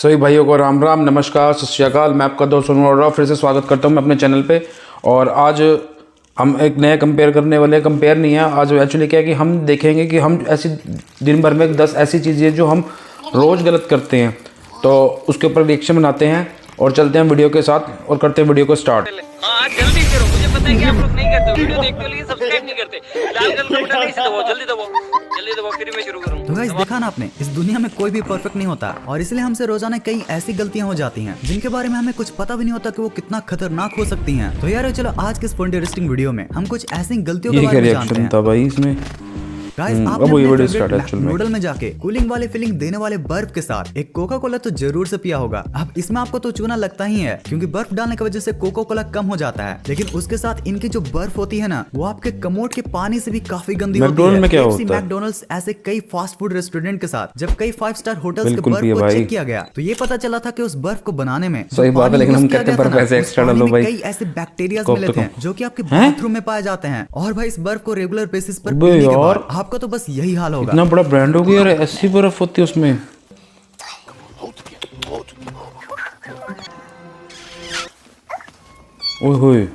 सभी भाइयों को राम राम, नमस्कार, सत श्री अकाल। मैं आपका दोस्त सोनू फिर से स्वागत करता हूं मैं अपने चैनल पे। और आज हम एक नया कंपेयर करने वाले, कंपेयर नहीं है आज, एक्चुअली क्या है कि हम देखेंगे कि हम ऐसी दिन भर में 10 ऐसी चीज़ें जो हम रोज़ गलत करते हैं, तो उसके ऊपर रिएक्शन बनाते हैं और चलते हैं वीडियो के साथ और करते हैं वीडियो को स्टार्ट। हाँ जल्दी करो, मुझे पता है कि आप लोग नहीं करते, वीडियो देखने के लिए सब्सक्राइब नहीं करते। लाल कलर का बटन नहीं दबाओ, जल्दी दबाओ, फिर मैं शुरू करूँ। तो गाइस देखा ना आपने, इस दुनिया में कोई भी परफेक्ट नहीं होता और इसलिए हमसे रोजाना कई ऐसी गलतियां हो जाती हैं जिनके बारे में हमें कुछ पता भी नहीं होता कि वो कितना खतरनाक हो सकती हैं। तो यार चलो आज के इस इंटरेस्टिंग वीडियो में हम कुछ ऐसी गलतियों के बारे में जानते हैं। भाई इसमें गाइस आपने अपने फेवरेट नूडल में जाके कूलिंग वाले फीलिंग देने वाले बर्फ के साथ एक कोका कोला तो जरूर से पिया होगा। अब इसमें आपको तो चूना लगता ही है क्योंकि बर्फ डालने की वजह से कोका कोला कम हो जाता है, लेकिन उसके साथ इनकी जो बर्फ होती है ना, वो आपके कमोड के पानी से भी काफी गंदी होती है। में क्या होता है? मैकडोनल्ड्स ऐसे कई फास्ट फूड रेस्टोरेंट के साथ जब कई 5 स्टार होटल्स के बर्फ को चेक किया गया तो ये पता चला था कि उस बर्फ को बनाने में सही बात है, लेकिन हम कहते हैं बर्फ ऐसे एक्स्ट्रा डालो भाई। कई ऐसे बैक्टीरिया मिले थे जो कि आपके बाथरूम में पाए जाते हैं और भाई इस बर्फ को रेगुलर बेसिस पर पीने के बाद आपका तो बस यही हाल होगा। इतना बड़ा ब्रांड हो गया यार, ऐसी बर्फ होती है उसमें। ओए होए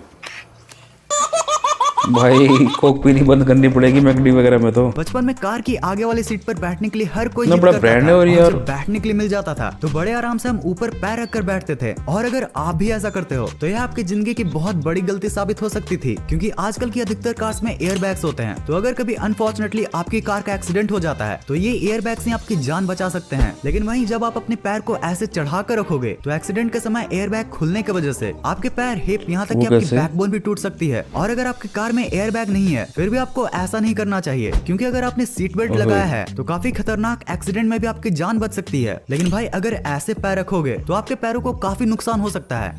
भाई, कोक पीनी बंद करनी पड़ेगी मैकडी वगैरह में। तो बचपन में कार की आगे वाली सीट पर बैठने के लिए हर कोई बड़ा ब्रांड है और यार बैठने के लिए मिल जाता था तो बड़े आराम से हम ऊपर पैर रखकर बैठते थे। और अगर आप भी ऐसा करते हो तो यह आपकी जिंदगी की बहुत बड़ी गलती साबित हो सकती थी, क्योंकि आजकल की अधिकतर कार्स में एयर बैग्स होते हैं। तो अगर कभी अनफॉर्चुनेटली आपकी कार का एक्सीडेंट हो जाता है तो ये एयर बैग्स ही आपकी जान बचा सकते हैं। लेकिन वहीं जब आप अपने पैर को ऐसे चढ़ा कर रखोगे तो एक्सीडेंट के समय एयर बैग खुलने की वजह से आपके पैर, हिप, यहाँ तक कि आपकी बैकबोन भी टूट सकती है। और अगर आपकी कार में एयर बैग नहीं है फिर भी आपको ऐसा नहीं करना चाहिए, क्योंकि अगर आपने सीट बेल्ट लगाया है तो काफी खतरनाक एक्सीडेंट में भी आपकी जान बच सकती है। लेकिन भाई अगर ऐसे पैर रखोगे तो आपके पैरों को काफी नुकसान हो सकता है।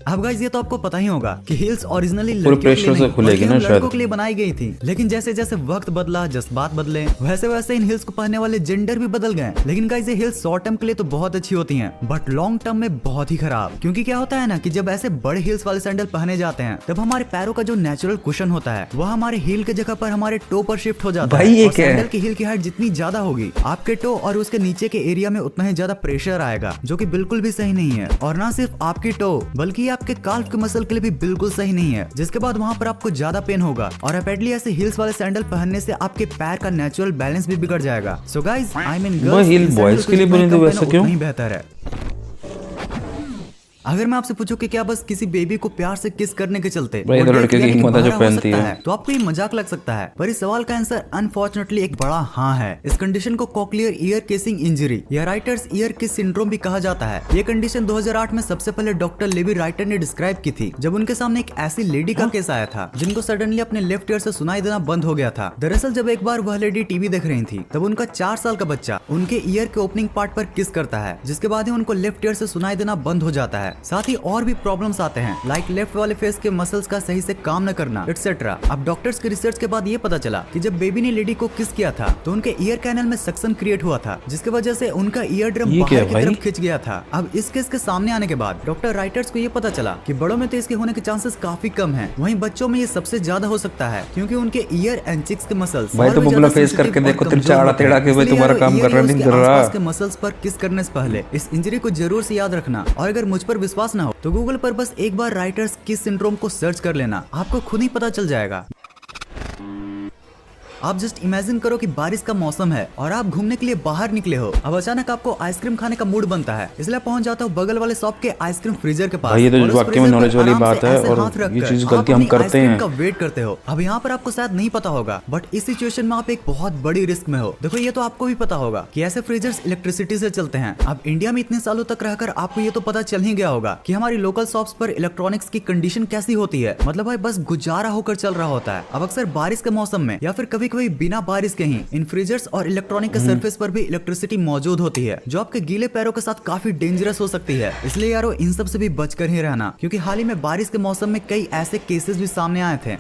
अब गाइस ये तो आपको पता ही होगा कि हील्स ओरिजिनली लड़कियों के लिए बनाई गई थी, लेकिन जैसे जैसे वक्त बदला, जज्बात बदले, वैसे वैसे इन हील्स को पहनने वाले जेंडर भी बदल गए। लेकिन गाइस ये हील्स शॉर्ट टर्म के लिए तो बहुत अच्छी होती हैं, बट लॉन्ग टर्म में बहुत ही खराब। क्योंकि क्या होता है ना कि जब ऐसे बड़े हील्स वाले सैंडल पहने जाते हैं तब हमारे पैरों का जो नेचुरल कुशन होता है वह हमारे हील के जगह पर हमारे टो पर शिफ्ट हो जाता है। और सैंडल की हील की हाइट जितनी ज्यादा होगी आपके टो और उसके नीचे के एरिया में उतना ही ज्यादा प्रेशर आएगा, जो कि बिल्कुल भी सही नहीं है। और ना सिर्फ आपकी टो बल्कि आपके काल्फ के मसल के लिए भी बिल्कुल सही नहीं है, जिसके बाद वहाँ पर आपको ज्यादा पेन होगा। और अपेडली ऐसे हील्स वाले सैंडल पहनने से आपके पैर का नेचुरल बैलेंस भी बिगड़ जाएगा। So guys I mean girls, boys के लिए बने तो वैसा क्यों? नहीं बेहतर है। अगर मैं आपसे पूछूं कि क्या बस किसी बेबी को प्यार से किस करने के चलते लड़के की हिम्मत है जो पहनती है, तो आपको ये मजाक लग सकता है, पर इस सवाल का आंसर अनफॉर्चुनेटली एक बड़ा हाँ है। इस कंडीशन को कॉक्लियर ईयर केसिंग इंजरी या राइटर्स ईयर किस सिंड्रोम भी कहा जाता है। ये कंडीशन 2008 में सबसे पहले डॉक्टर लेवी राइटर ने डिस्क्राइब की थी, जब उनके सामने एक ऐसी लेडी का केस आया था जिनको सडनली अपने लेफ्ट ईयर से सुनाई देना बंद हो गया था। दरअसल जब एक बार वह लेडी टीवी देख रही थी तब उनका 4 साल का बच्चा उनके ईयर के ओपनिंग पार्ट पर किस करता है, जिसके बाद ही उनको लेफ्ट ईयर से सुनाई देना बंद हो जाता है। साथ ही और भी प्रॉब्लम्स आते हैं, लाइक लेफ्ट वाले फेस के मसल्स का सही से काम न करना एटसेट्रा। अब डॉक्टर्स के रिसर्च के बाद ये पता चला कि जब बेबी ने लेडी को किस किया था तो उनके ईयर कैनल में सक्शन क्रिएट हुआ था, जिसकी वजह से उनका ईयर ड्रम बाहर की तरफ खिंच गया था। अब इस केस के सामने आने के बाद डॉक्टर राइटर्स को ये पता चला कि बड़ों में तो इसके होने के चांसेस काफी कम हैं, वहीं बच्चों में ये सबसे ज्यादा हो सकता है, क्योंकि उनके ईयर एंड चिक्स के मसल्स फेस करके देखो, तुम्हारा काम कर रहा है। मसल्स पर किस करने से पहले इस इंजरी को जरूर से याद रखना। और अगर मुझ पर विश्वास न हो तो गूगल पर बस एक बार राइटर्स किस सिंड्रोम को सर्च कर लेना, आपको खुद ही पता चल जाएगा। आप जस्ट इमेजिन करो कि बारिश का मौसम है और आप घूमने के लिए बाहर निकले हो। अब अचानक आपको आइसक्रीम खाने का मूड बनता है, इसलिए पहुंच जाता हो बगल वाले शॉप के आइसक्रीम फ्रीजर के पास। ये तो वाकई में नॉलेज वाली बात है और ये चीज गलती हम करते हैं। का वेट करते हो। अब यहाँ पर आपको शायद नहीं पता होगा, बट इस सिचुएशन में आप एक बहुत बड़ी रिस्क में हो। देखो ये तो आपको भी पता होगा कि ऐसे फ्रीजर्स इलेक्ट्रिसिटी से चलते हैं। अब इंडिया में इतने सालों तक रहकर आपको ये तो पता चल ही गया होगा कि हमारी लोकल शॉप्स पर इलेक्ट्रॉनिक्स की कंडीशन कैसी होती है। मतलब भाई बस गुजारा होकर चल रहा होता है। अब अक्सर बारिश के मौसम में या फिर कभी कभी बिना बारिश के ही इन फ्रीजर्स और इलेक्ट्रॉनिक के सरफेस पर भी इलेक्ट्रिसिटी मौजूद होती है, जो आपके गीले पैरों के साथ काफी डेंजरस हो सकती है। इसलिए यारो इन सब से भी बचकर ही रहना, क्योंकि हाल ही में बारिश के मौसम में कई ऐसे केसेस भी सामने आए थे।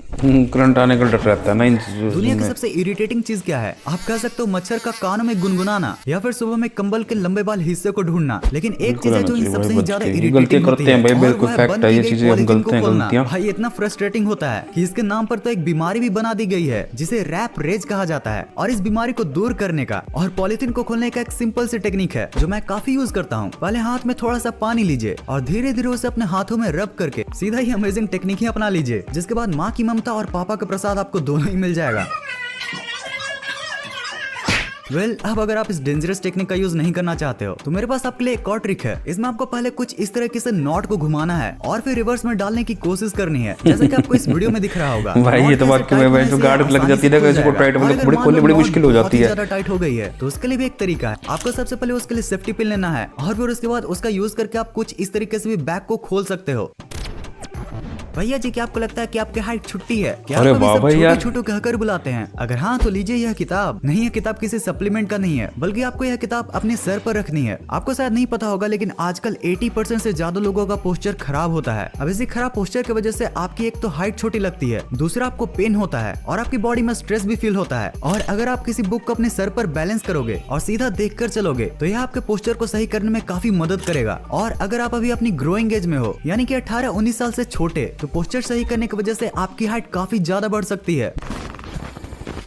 करंट आने का डर रहता है ना। दुनिया की सबसे इरिटेटिंग चीज क्या है? आप कह सकते हो मच्छर का कानों में गुनगुनाना या फिर सुबह में कंबल के लंबे बाल हिस्से को ढूंढना। लेकिन एक चीज है जो इन सबसे ज्यादा इरिटेटिंग होती है, भाई इतना फ्रस्ट्रेटिंग होता है कि इसके नाम पर तो एक बीमारी भी बना दी गई है जिसे रैप रेज कहा जाता है और इस बीमारी को दूर करने का और पॉलिथीन को खोलने का एक सिंपल सी टेक्निक है जो मैं काफी यूज करता हूँ। पहले हाथ में थोड़ा सा पानी लीजिए और धीरे धीरे उसे अपने हाथों में रब करके सीधा ही अमेजिंग टेक्निक ही अपना लीजिए, जिसके बाद माँ की ममता और पापा का प्रसाद आपको दोनों ही मिल जाएगा। अब अगर आप इस डेंजरस टेक्निक का यूज नहीं करना चाहते हो तो मेरे पास आपके लिए एक और ट्रिक है। इसमें आपको पहले कुछ इस तरीके से नॉट को घुमाना है और फिर रिवर्स में डालने की कोशिश करनी है, जैसे कि आपको इस वीडियो में दिख रहा होगा। भाई ये तो वाकई में भाई जो गार्ड लग जाती है ना, इसको टाइट बड़ी खोलनी बड़ी मुश्किल हो जाती है। ज्यादा टाइट हो गई है तो उसके लिए भी एक तरीका है। आपको सबसे पहले उसके लिए सेफ्टी पिन लेना है और फिर उसके बाद उसका यूज करके आप कुछ इस तरीके से भी बैग को खोल सकते हो। भैया जी, क्या आपको लगता है कि आपकी हाइट छुट्टी है? क्या अरे वाह भैया, छोटू कहकर बुलाते हैं? अगर हाँ तो लीजिए यह किताब। नहीं, यह किताब किसी सप्लीमेंट का नहीं है, बल्कि आपको यह किताब अपने सर पर रखनी है। आपको शायद नहीं पता होगा लेकिन आजकल 80% से ज्यादा लोगों का पोस्चर खराब होता है। अब इसी खराब पोस्चर की वजह से आपकी एक तो हाइट छोटी लगती है, दूसरा आपको पेन होता है और आपकी बॉडी में स्ट्रेस भी फील होता है। और अगर आप किसी बुक को अपने सर पर बैलेंस करोगे और सीधा देखकर चलोगे तो यह आपके पोस्चर को सही करने में काफी मदद करेगा। और अगर आप अभी अपनी ग्रोइंग एज में हो, यानी कि 18-19 साल से छोटे, तो पोस्चर सही करने की वजह से आपकी हाइट काफी ज्यादा बढ़ सकती है।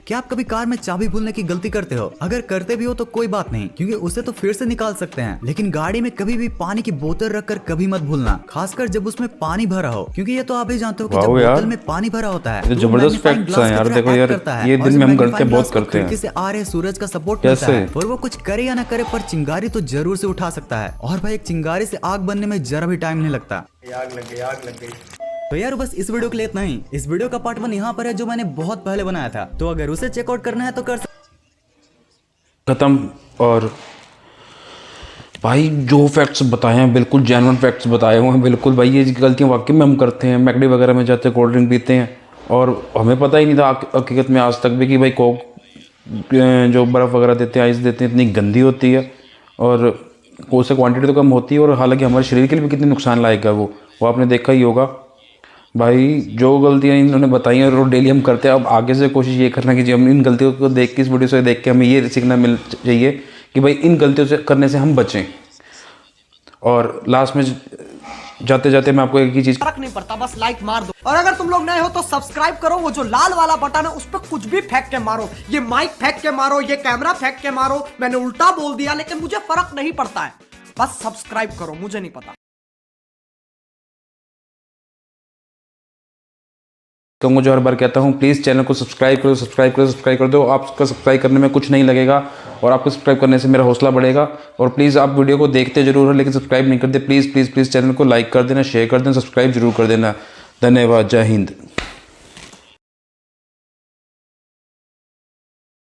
क्या आप कभी कार में चाबी भूलने की गलती करते हो? अगर करते भी हो तो कोई बात नहीं, क्योंकि उसे तो फिर से निकाल सकते हैं। लेकिन गाड़ी में कभी भी पानी की बोतल रखकर कभी मत भूलना, खासकर जब उसमें पानी भरा हो, क्योंकि ये तो आप भी जानते हो कि जब बोतल में पानी भरा होता है तो जबरदस्त फैक्ट्स हैं यार। देखो यार, ये दिन में हम गलतियां बहुत करते हैं। से आ रहे सूरज का सपोर्ट मिलता है और वो कुछ करे या ना करे पर चिंगारी तो जरूर से उठा सकता है। और भाई एक चिंगारी से आग बनने में जरा भी टाइम नहीं लगता। आग लग गई। तो यार बस इस वीडियो के लिए इतना ही। इस वीडियो का पार्ट 1 यहाँ पर है जो मैंने बहुत पहले बनाया था, तो अगर उसे चेकआउट करना है तो कर खत्म। और भाई जो फैक्ट्स बताए हैं बिल्कुल जेन्युइन फैक्ट्स बताए हुए हैं। बिल्कुल भाई ये गलतियाँ वाकई में हम करते हैं। मैकडी वगैरह में जाते हैं, कोल्ड ड्रिंक पीते हैं और हमें पता ही नहीं था हकीकत में आज तक भी कि भाई कोक जो बर्फ़ वगैरह देते हैं, आइस देते हैं, इतनी गंदी होती है और उससे क्वांटिटी तो कम होती है और हालांकि हमारे शरीर के लिए भी कितनी नुकसान लायक है वो आपने देखा ही होगा। भाई जो गलतियाँ इन्होंने बताई हैं और डेली हम करते हैं, अब आगे से कोशिश ये करना कि हम इन गलतियों को देख के, इस वीडियो से देख के हमें ये सीखना मिल चाहिए कि भाई इन गलतियों से करने से हम बचें। और लास्ट में जाते जाते मैं आपको एक ही चीज़, फर्क नहीं पड़ता, बस लाइक मार दो। और अगर तुम लोग नए हो तो सब्सक्राइब करो। वो जो लाल वाला बटन है उस पर कुछ भी फेंक के मारो, ये माइक फेंक के मारो, ये कैमरा फेंक के मारो। मैंने उल्टा बोल दिया लेकिन मुझे फर्क नहीं पड़ता है, बस सब्सक्राइब करो। मुझे नहीं पता तो मुझे हर बार कहता हूँ प्लीज़ चैनल को सब्सक्राइब कर दो। आपका सब्सक्राइब करने में कुछ नहीं लगेगा और आपको सब्सक्राइब करने से मेरा हौसला बढ़ेगा। और प्लीज़ आप वीडियो को देखते जरूर हो लेकिन सब्सक्राइब नहीं करते। प्लीज़ चैनल को लाइक कर देना, शेयर कर देना, सब्सक्राइब जरूर कर देना। धन्यवाद। जय हिंद।